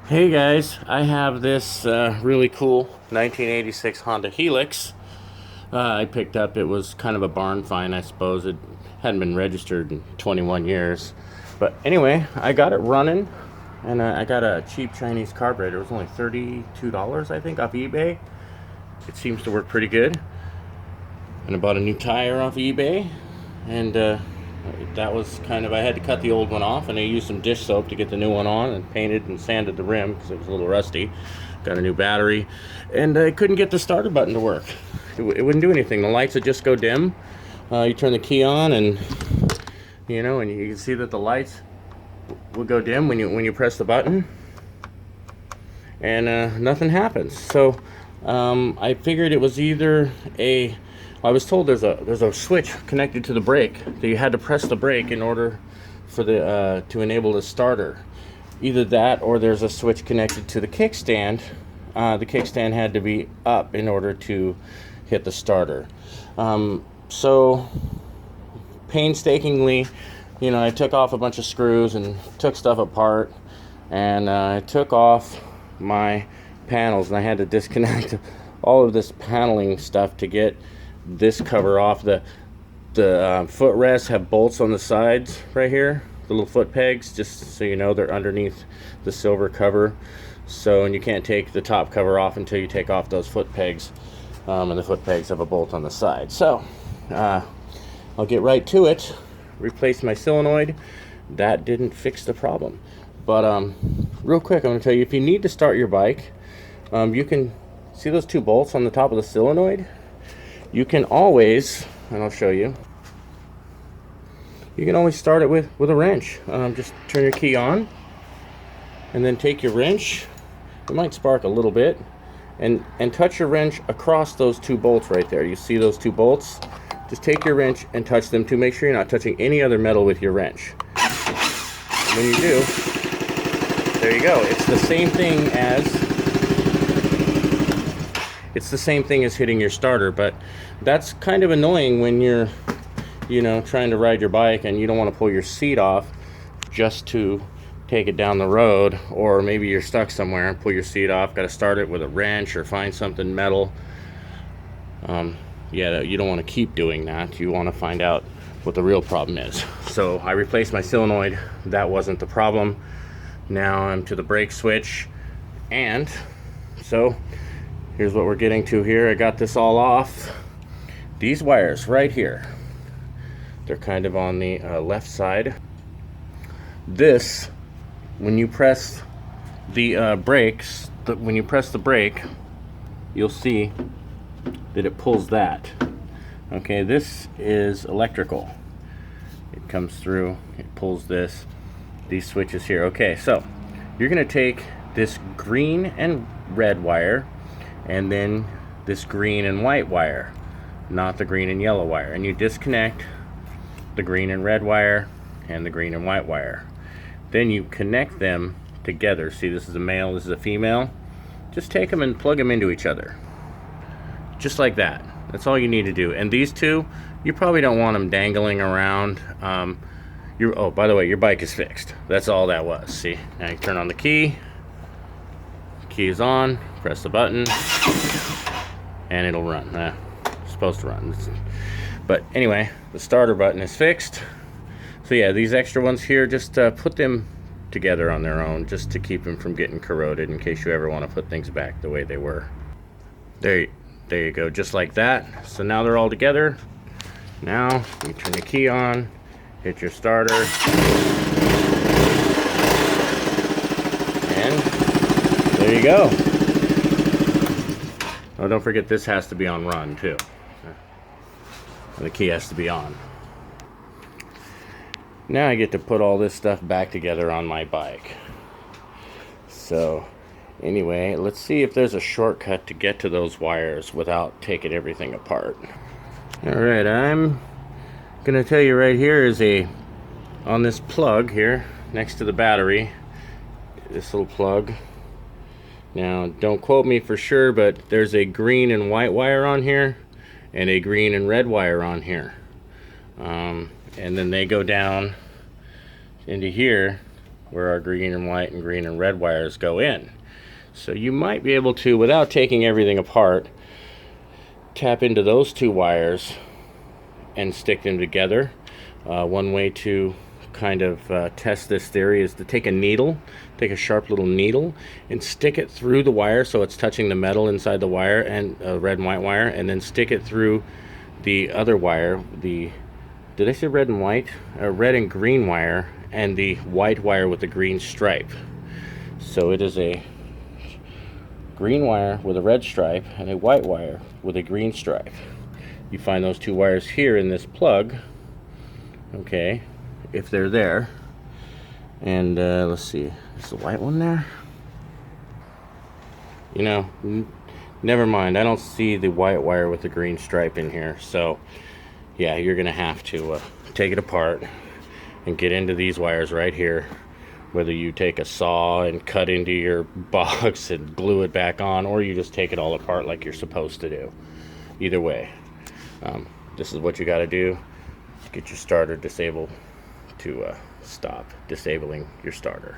Hey guys, I have this really cool 1986 Honda Helix. I picked up. It was kind of a barn find, I suppose. It hadn't been registered in 21 years. But anyway, I got it running, and I got a cheap Chinese carburetor. It was only $32, I think, off eBay. It seems to work pretty good. And I bought a new tire off eBay, and that was kind of, I had to cut the old one off, and I used some dish soap to get the new one on, and painted and sanded the rim because it was a little rusty. Got a new battery, and I couldn't get the starter button to work. It wouldn't do anything. The lights would just go dim. You turn the key on, and and you can see that the lights would go dim when you press the button, and nothing happens. So I figured it was either I was told there's a switch connected to the brake that you had to press the brake in order for the to enable the starter. Either that, or there's a switch connected to the kickstand. The kickstand had to be up in order to hit the starter. So painstakingly, I took off a bunch of screws and took stuff apart, and I took off my panels, and I had to disconnect all of this paneling stuff to get this cover off. The footrests have bolts on the sides right here, the little foot pegs, just so you know, they're underneath the silver cover. So, and you can't take the top cover off until you take off those foot pegs, and the foot pegs have a bolt on the side. So I'll get right to it. Replace my solenoid. That didn't fix the problem, but real quick, I'm going to tell you, if you need to start your bike, you can see those two bolts on the top of the solenoid. You can always, and I'll show you, you can always start it with a wrench. Just turn your key on, and then take your wrench. It might spark a little bit, and touch your wrench across those two bolts right there. You see those two bolts? Just take your wrench and touch them to make sure you're not touching any other metal with your wrench. And when you do, there you go. It's the same thing as hitting your starter, but that's kind of annoying when you're trying to ride your bike and you don't want to pull your seat off just to take it down the road, or maybe you're stuck somewhere and pull your seat off, got to start it with a wrench or find something metal. You don't want to keep doing that. You want to find out what the real problem is. So I replaced my solenoid. That wasn't the problem. Now I'm to the brake switch, and so here's what we're getting to here. I got this all off. These wires right here, they're kind of on the left side. This, when you press the brakes, when you press the brake, you'll see that it pulls that. Okay, this is electrical. It comes through, it pulls these switches here. Okay, so you're going to take this green and red wire, and then this green and white wire, not the green and yellow wire, and you disconnect the green and red wire and the green and white wire. Then you connect them together. See, this is a male, this is a female. Just take them and plug them into each other, just like that. That's all you need to do. And these two, you probably don't want them dangling around. Oh, by the way, your bike is fixed. That's all that was. See, now you turn on the key is on, press the button, and it'll run. It's supposed to run. But anyway, the starter button is fixed. So yeah, these extra ones here, just put them together on their own, just to keep them from getting corroded, in case you ever want to put things back the way they were. There you go, just like that. So now they're all together. Now you turn the key on, hit your starter, and there you go. Oh, don't forget, this has to be on run too. The key has to be on. Now I get to put all this stuff back together on my bike. So anyway, let's see if there's a shortcut to get to those wires without taking everything apart. Alright, I'm gonna tell you right here is on this plug here next to the battery, this little plug. Now don't quote me for sure, but there's a green and white wire on here and a green and red wire on here, and then they go down into here where our green and white and green and red wires go in. So you might be able to, without taking everything apart, tap into those two wires and stick them together. One way to kind of test this theory is to take a sharp little needle and stick it through the wire so it's touching the metal inside the wire, and red and white wire, and then stick it through the other wire, did I say red and white? Red and green wire, and the white wire with the green stripe. So it is a green wire with a red stripe and a white wire with a green stripe. You find those two wires here in this plug, okay, if they're there. And let's see, is the white one there? You know, never mind, I don't see the white wire with the green stripe in here. So yeah, you're gonna have to take it apart and get into these wires right here, whether you take a saw and cut into your box and glue it back on, or you just take it all apart like you're supposed to do. Either way, this is what you got to do. Get your starter disabled to stop disabling your starter.